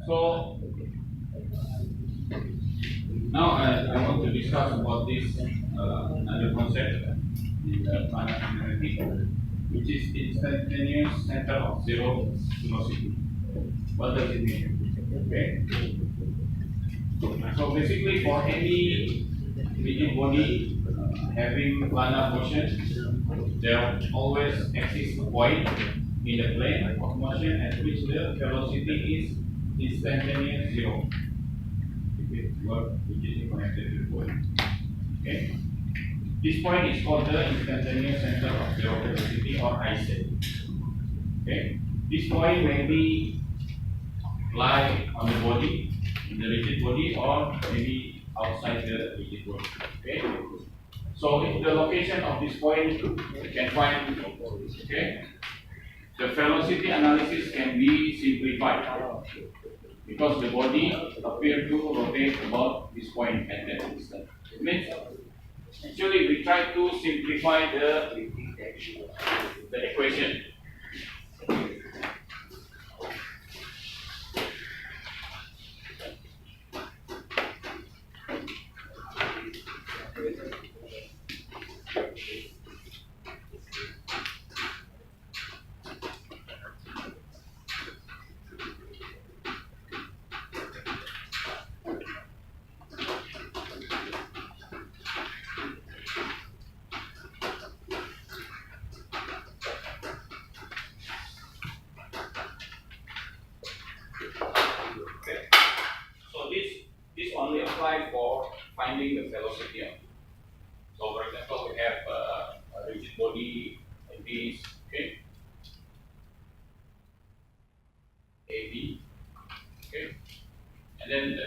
So now I want to discuss about this another concept in the planet humanity, which is instantaneous center of zero velocity. What does it mean? Okay. So basically, for any rigid body having planar motion, there always exists a point in the plane of motion at which the velocity is instantaneous zero. Which is connected to the point. Okay. This point is called the instantaneous center of zero velocity, or IC. Okay. This point may be lie on the body, in the rigid body, or maybe outside the rigid body. Okay. So if the location of this point you can find, okay, the velocity analysis can be simplified because the body appears to rotate about this point at that distance. It means actually we try to simplify the equation. Okay. So this only applies for finding the velocity of it. So for example, we have a rigid body like this, okay, AB, okay, and then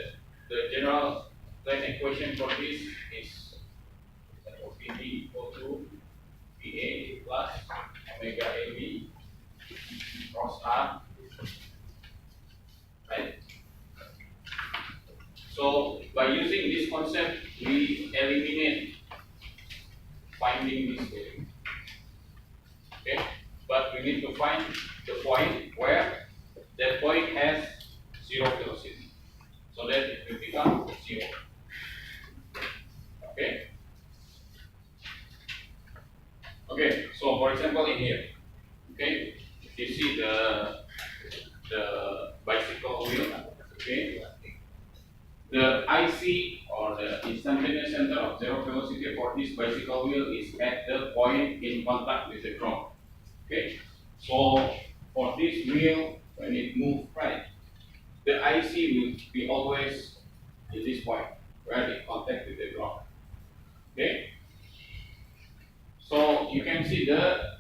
the general plane equation for this is PB equal to PA plus omega AB cross R, right? So by using this concept, we eliminate finding this value. Okay, but we need to find the point where that point has zero velocity, so that it will become zero. Okay. Okay. So for example, in here, okay, if you see the bicycle wheel, okay, the IC, or the instantaneous center of zero velocity for this bicycle wheel, is at the point in contact with the ground. Okay, so for this wheel, when it moves right, the IC will be always in this point where it contact with the ground. Okay, so you can see the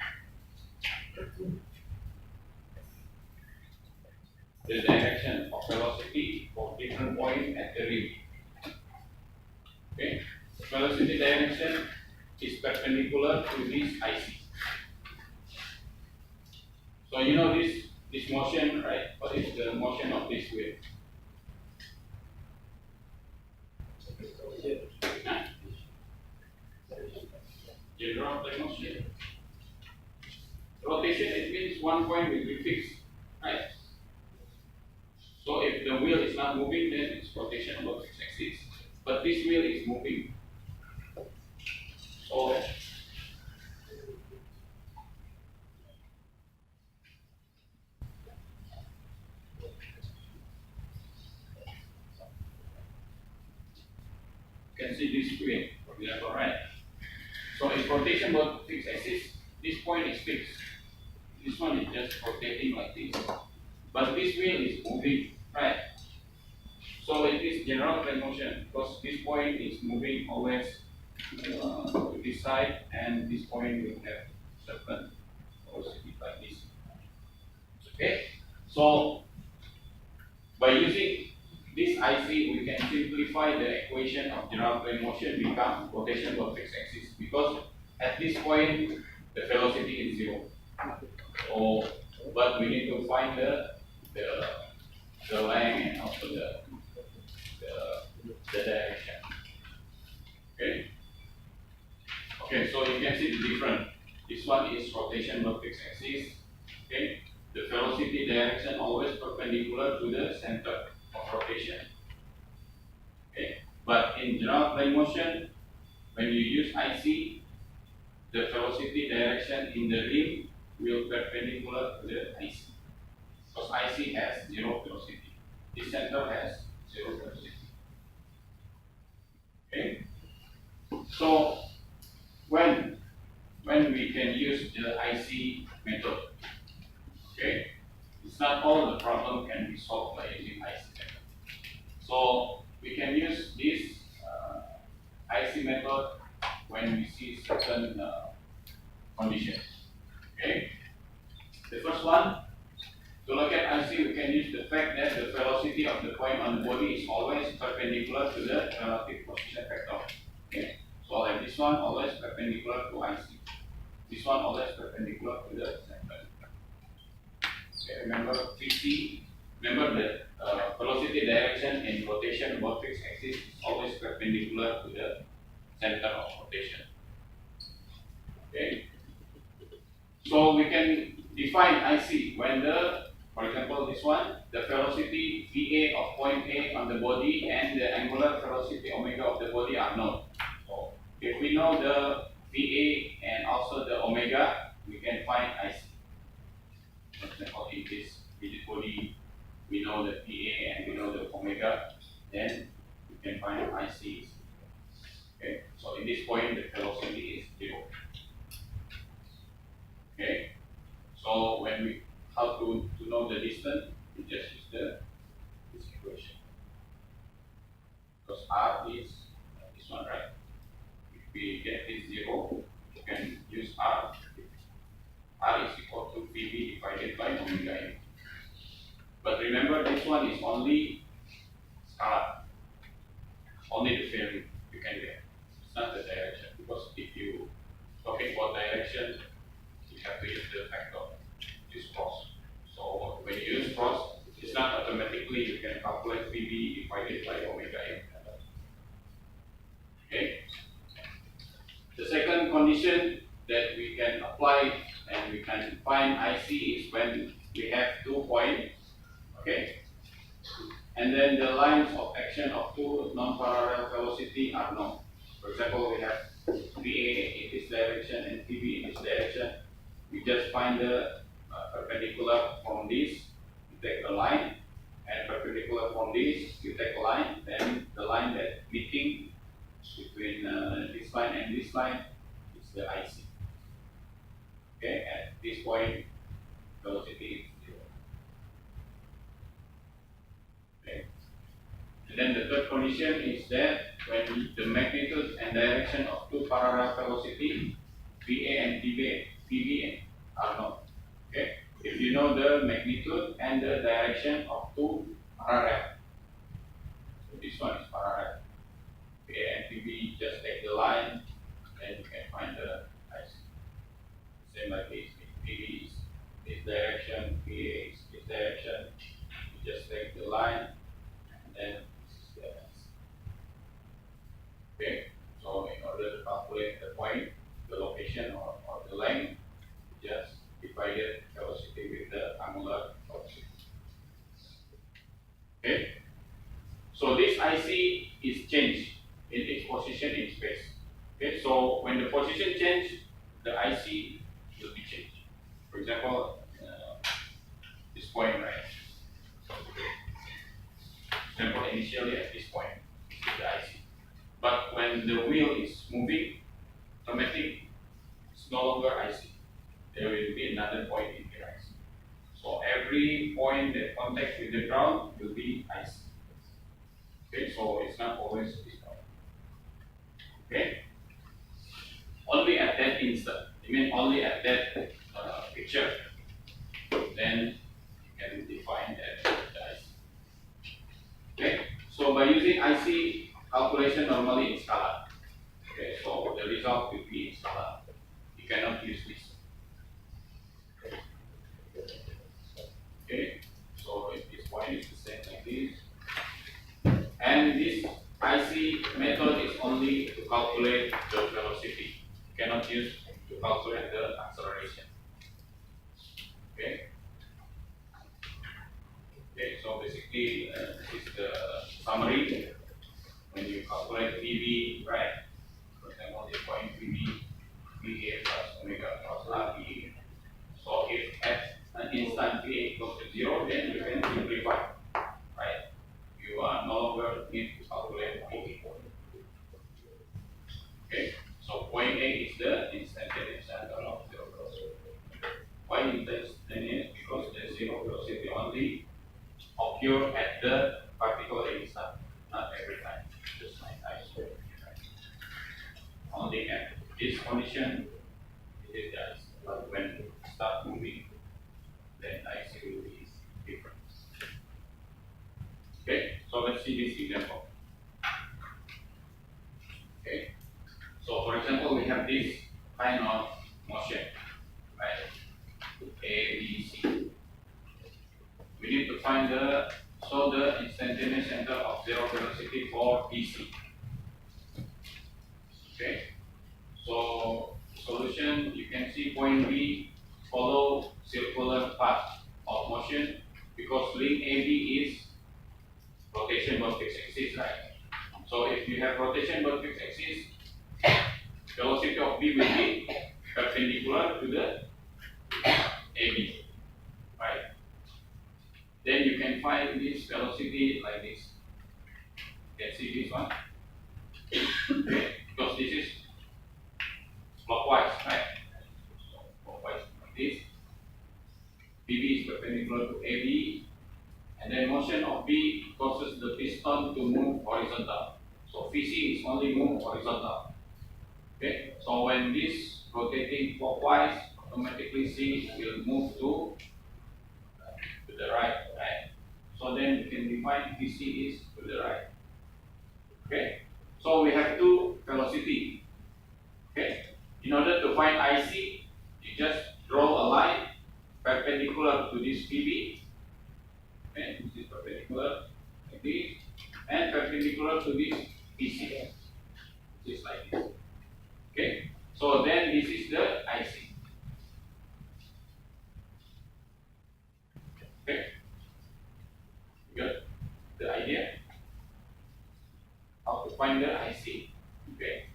direction of velocity for different point at the rim. Okay, the velocity direction is perpendicular to this IC. So you know this motion, right? What is the motion of this wheel? General plane motion. Rotation, it means one point will be fixed, right? So if the wheel is not moving, then its rotation along its axis. But this wheel is moving. So you can see this wheel, for example, right? So if rotation along fixed axis, this point is fixed. This one is just rotating like this. But this wheel is moving, right? So it is general plane motion because this point is moving always to this side, and this point will have certain velocity like this. Okay, so by using this IC, we can simplify the equation of general plane motion become rotation per fixed axis, because at this point the velocity is zero. So, but we need to find the length and also the direction. Okay. Okay, so you can see the difference. This one is rotation per fixed axis. Okay, the velocity direction always perpendicular perpendicular to the center of rotation. Okay, but in general plane motion, when you use IC, the velocity direction in the rim will perpendicular to the IC. Because IC has zero velocity. This center has zero velocity. Okay. So when we can use the IC method, okay, it's not all the problem can be solved by using IC method. So we can use this IC method when we see certain conditions. Okay. The first one, to look at IC, we can use the fact that the velocity of the point on the body is always perpendicular to the relative position vector. Okay. So like this one always perpendicular to IC. This one always perpendicular to the center. Okay, remember VT. Remember that velocity direction in rotation about fixed axis is always perpendicular to the center of rotation. Okay. So we can define IC when for example, this one, the velocity VA of point A on the body and the angular velocity omega of the body are known. So if we know the VA and also the omega, we can find IC. For example, in this rigid body, we know the VA and we know the omega, then we can find IC. Okay, so in this point, the velocity is 0. Okay, so when we how to know the distance, we just use this equation. Because R is this one, right? If we get this 0, we can use R. R is equal to PV divided by omega m. But remember, this one is only scalar, only the value you can get. It's not the direction, because if you talking about direction, you have to use the factor, use cross. So when you use cross, it's not automatically you can calculate PV divided by omega m. Okay. The second condition that we can apply and we can find IC is when we have 2 points, okay, and then the lines of action of 2 non-parallel velocity are known. For example, we have VA in this direction and PV in this direction. We just find the perpendicular from this, you take a line, and perpendicular from this, you take a line, then the line that meeting between this line and this line is the IC. Okay, at this point, velocity is 0. Okay. And then the third condition is that when the magnitude and direction of 2 parallel velocity, VA and PV are known. Okay. If you know the magnitude and the direction of 2 parallel, so this one is parallel. VA and PV, just take the line, and you can find the IC. Same like this. PV is this direction, VA is this direction. You just take the line, and then this is the IC. Okay. So in order to calculate the point, the location or the length, you just divide the velocity with the angular velocity. Okay. So this IC is changed in its position in space. Okay. So when the position changes, the IC will be changed. For example, this point, right? For example, initially at this point, this is the IC. But when the wheel is moving, automatic, it's no longer IC. There will be another point in the IC. So every point that contacts with the ground will be IC. Okay, so it's not always this point. Okay? Only at that instant, I mean only at that picture, then you can define that the IC. Okay? So by using IC, calculation normally in scalar. Okay, so the result will be in scalar. You cannot use this. Okay, so at this point is the same like this. And this IC method is only to calculate the velocity. You cannot use to calculate the acceleration. Okay. summary, when you calculate PV, right? For example, this point PV, VA plus omega plus RV. So if at an instant PA equals to 0, then you can simplify, right? You are no longer need to calculate PV. Okay, so point A is the instantaneous center of zero velocity. Why instantaneous? Because the zero velocity only occur at the particular instant, not every time. Just like I said, right? Only at this condition it does. But when it start moving, then IC will be different. Okay, so let's see this example. Okay, so for example, we have this kind of motion, right? A, B, C. We need to find the instantaneous center of zero velocity for BC. Okay, so solution, you can see point B follow circular path of motion because link AB is rotation about fixed axis, right? So if you have rotation about fixed axis, velocity of B will be perpendicular to the AB, right? Then you can find this velocity like this. You can see this one. Okay, because this is clockwise, right? So clockwise like this. BB is perpendicular to AB, and then motion of B causes the piston to move horizontal. So VC is only move horizontal. Okay, so when this rotating clockwise, automatically C will move to the right, right? So then we can define VC is to the right. Okay, so we have two velocity. Okay, in order to find IC, you just draw a line perpendicular to this PB. Okay, this is perpendicular like this, and perpendicular to this PC. Just like this. Okay, so then this is the IC. Okay, you got the idea? How to find the IC? Okay.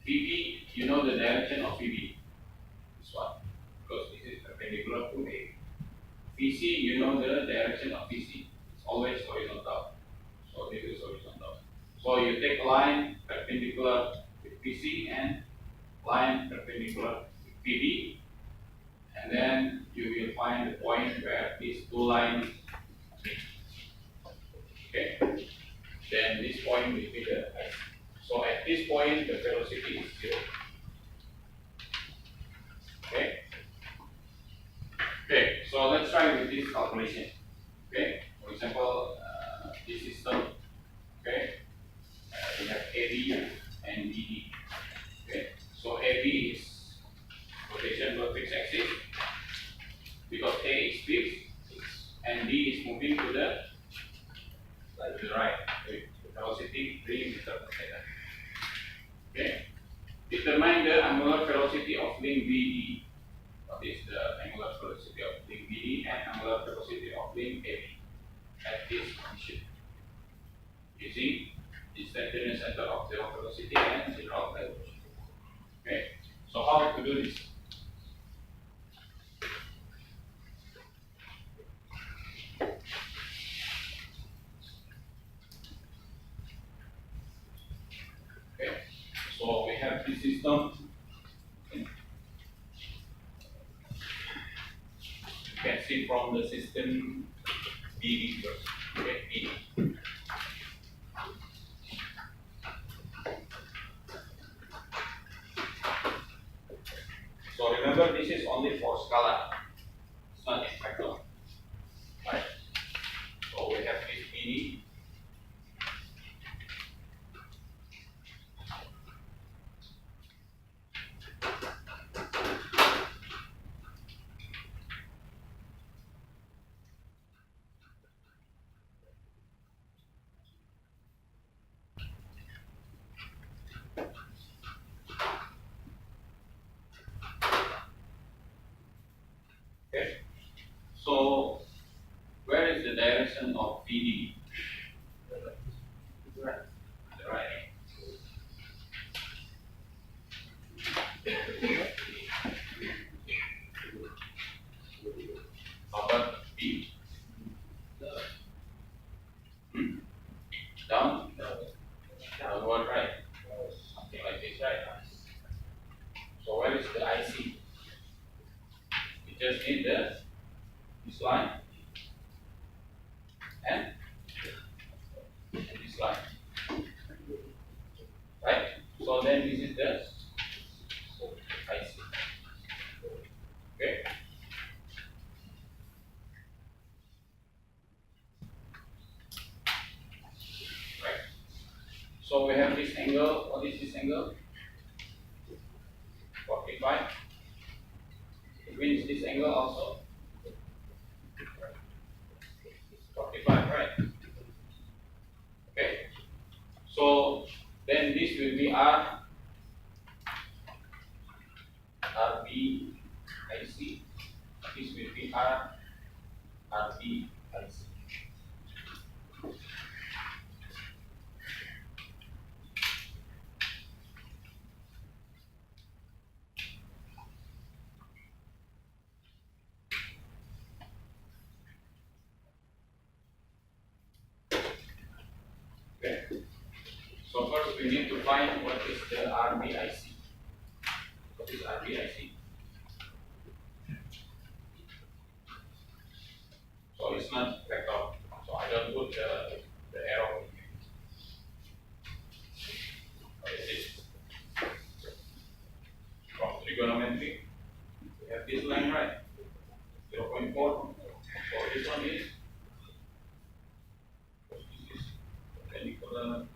PB, you know the direction of PB. This one, because this is perpendicular to A. VC, you know the direction of VC. It's always horizontal. So this is horizontal. So you take a line perpendicular with VC and line perpendicular with PB, and then you will find the point where these two lines meet. Okay. Then this point will be the IC. So at this point, the velocity is 0. Okay. Okay. So let's try with this calculation. Okay. For example, this system. Okay. We have AB and BD. Okay. So AB is rotation per fixed axis because A is fixed and B is moving to the right with velocity 3 meters per second. Okay. Determine the angular velocity of link BD. What is the angular velocity of link BD and angular velocity of link AB at this condition using instantaneous center of zero velocity and zero velocity. Okay. So how to do this? Okay. So we have this system. You can see from the system BD first. Okay, BD. So remember, this is only for scalar. It's not in vector. Right? So we have this BD. Okay. So where is the direction of BD? How about B? Down? Downward, right? Something like this, right? So where is the IC? We just need this line and this line, right? So then this is the IC. Okay. Right. So we have this angle. What is this angle? 45. It means this angle also 45, right? Okay. So then this will be RB IC. This will be RB IC. Okay. So first we need to find what is the RBIC. What is RBIC? So it's not vector. So I don't put the arrow in here. What is this? From trigonometry, we have this line, right? 0.4. So this one is perpendicular.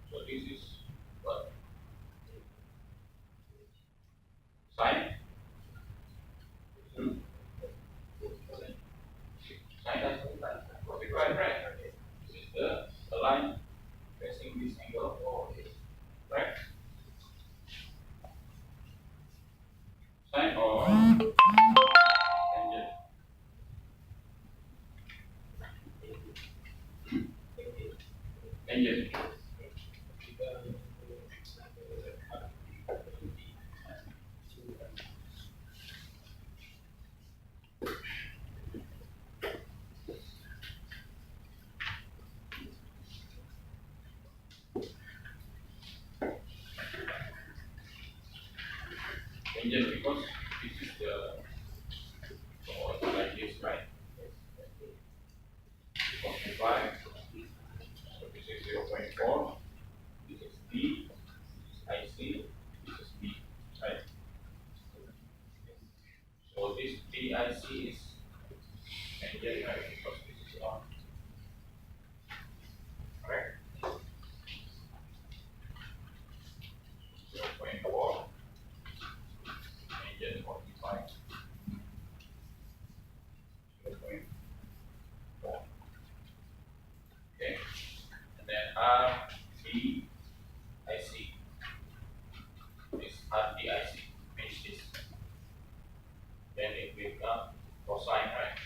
So this is what? Sine. Sine is 45, right? This is the line facing this angle, right? Sine or tangent? Tangent. Tangent because this is so it's like this, right? 45. So this is 0.4. This is D. This is IC. This is B, right? So this DIC is tangent, right? Because this is on. Correct? 0.4. Tangent 45. 0.4. Okay. And then RBIC. This RBIC means this. Then it will become cosine, right?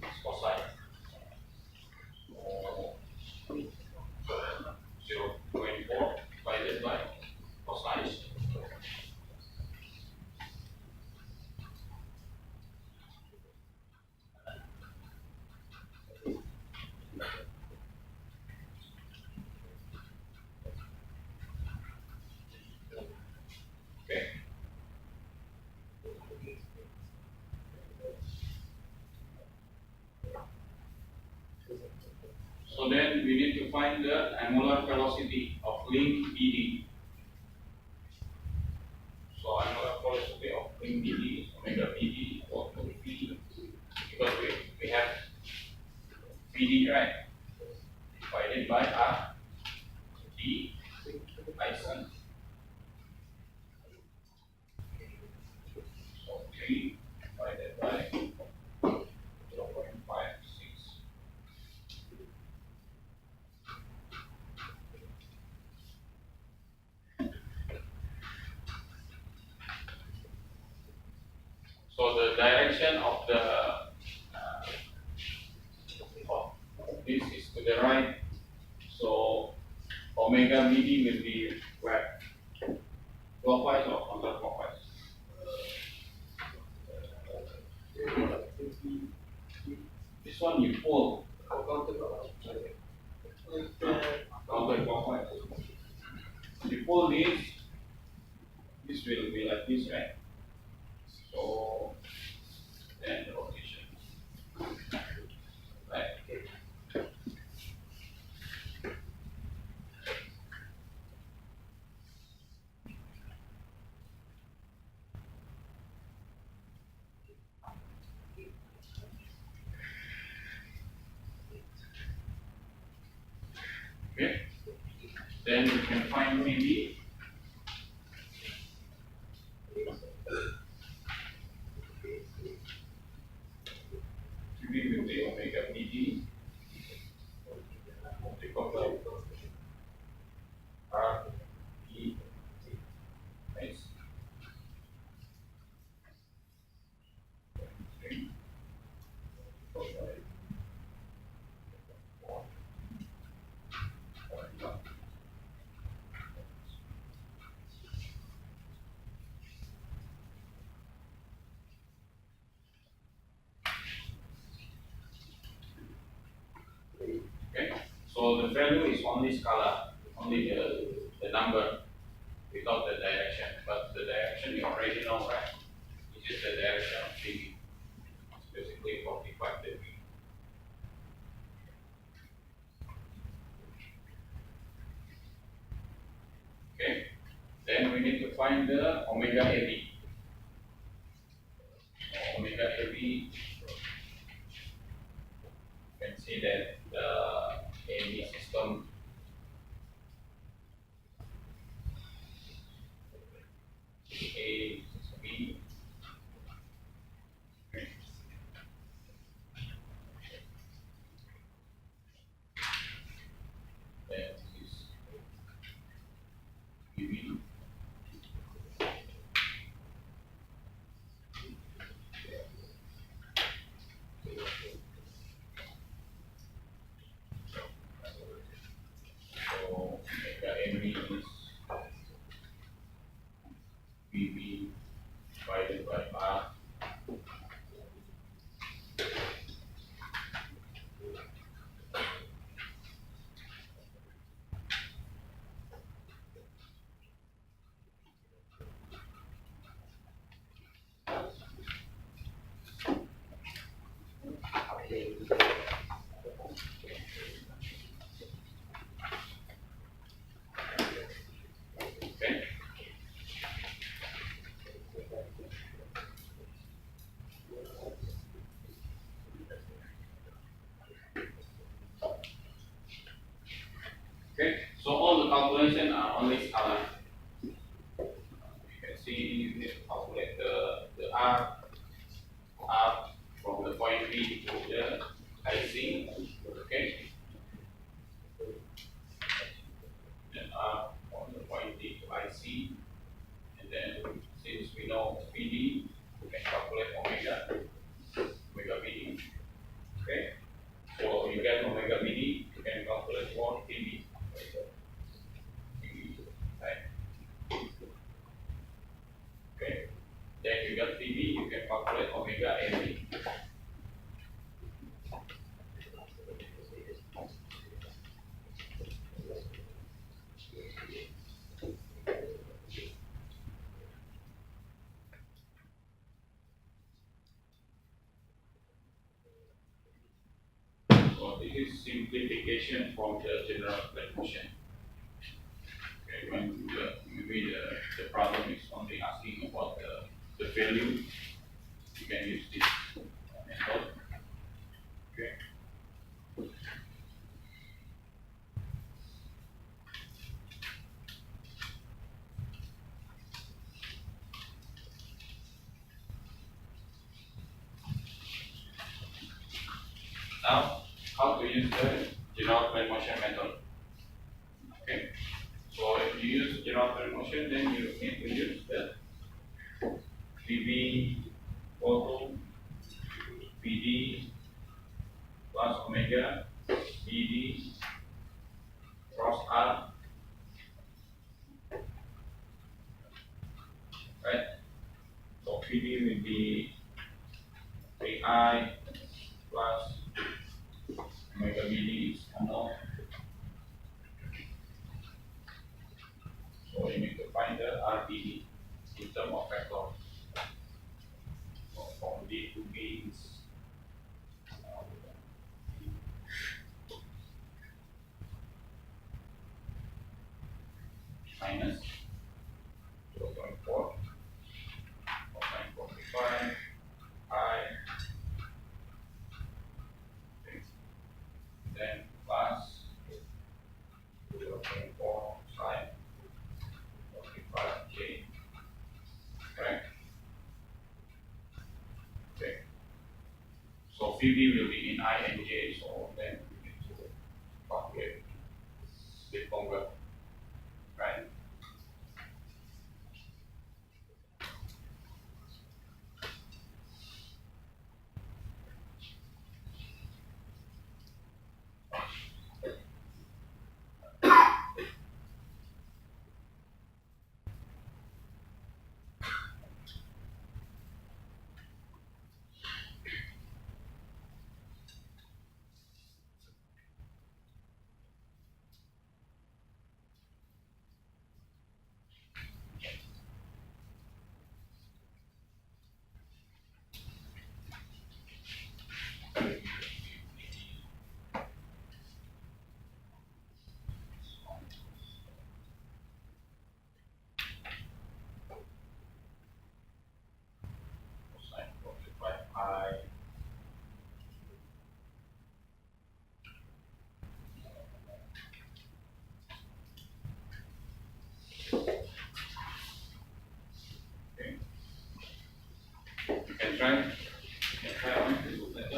It's cosine. So 0.4 divided by cosine. Okay. So then we need to find the angular velocity of link BD. So angular velocity of link BD is omega BD equal to V, because we have BD, right? Divided by R D IC. So 3 divided by 0.56. So the direction of this is to the right. So omega BD will be where? Clockwise or counterclockwise? one you pull. Counterclockwise. You pull this will be like this, right? So then the rotation. Right. Okay. Then you can find PB. PB will be omega PD. Multiple R E S. Okay, so the value is only scalar, only the number without the direction, but the direction you already know, right? Which is the direction of PB. It's basically 45 degrees. Okay, then we need to find the omega AB. Omega AB, you can see that the AB system A B. Okay. Then this is BB. So omega AB is BB divided by R. Okay. Okay, so all the calculations are only scalar. You can see you need to calculate the R from the point B to the IC. Okay, then R from the point D to IC, and then since we know PD, we can calculate omega BD. Okay, so you get omega BD, you can calculate more PB. Right. Okay, then you got PB, you can calculate omega AB. So this is simplification from the general plane motion. Okay, when maybe the problem is only asking about the value, you can use this method. Okay. Now, how to use the general plane motion method? Okay. So if you use general plane motion, then you need to use the PV equal to PD plus omega BD cross R. Right? So PD will be AI plus meaning is unknown. So you need to find the RDD in terms of vector. So from D to B is minus 0.4, 0.45, I, okay. Then plus 0.4 sine 45J, correct? Okay. So PV will be in I and J, so then we need to calculate split convert, right? Sine 45 I. Okay. You can try on to do that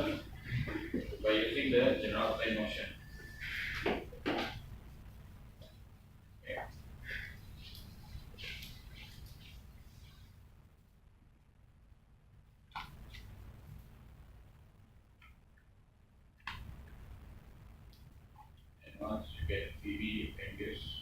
by using the general plane motion. Okay. And once you get PV, you can use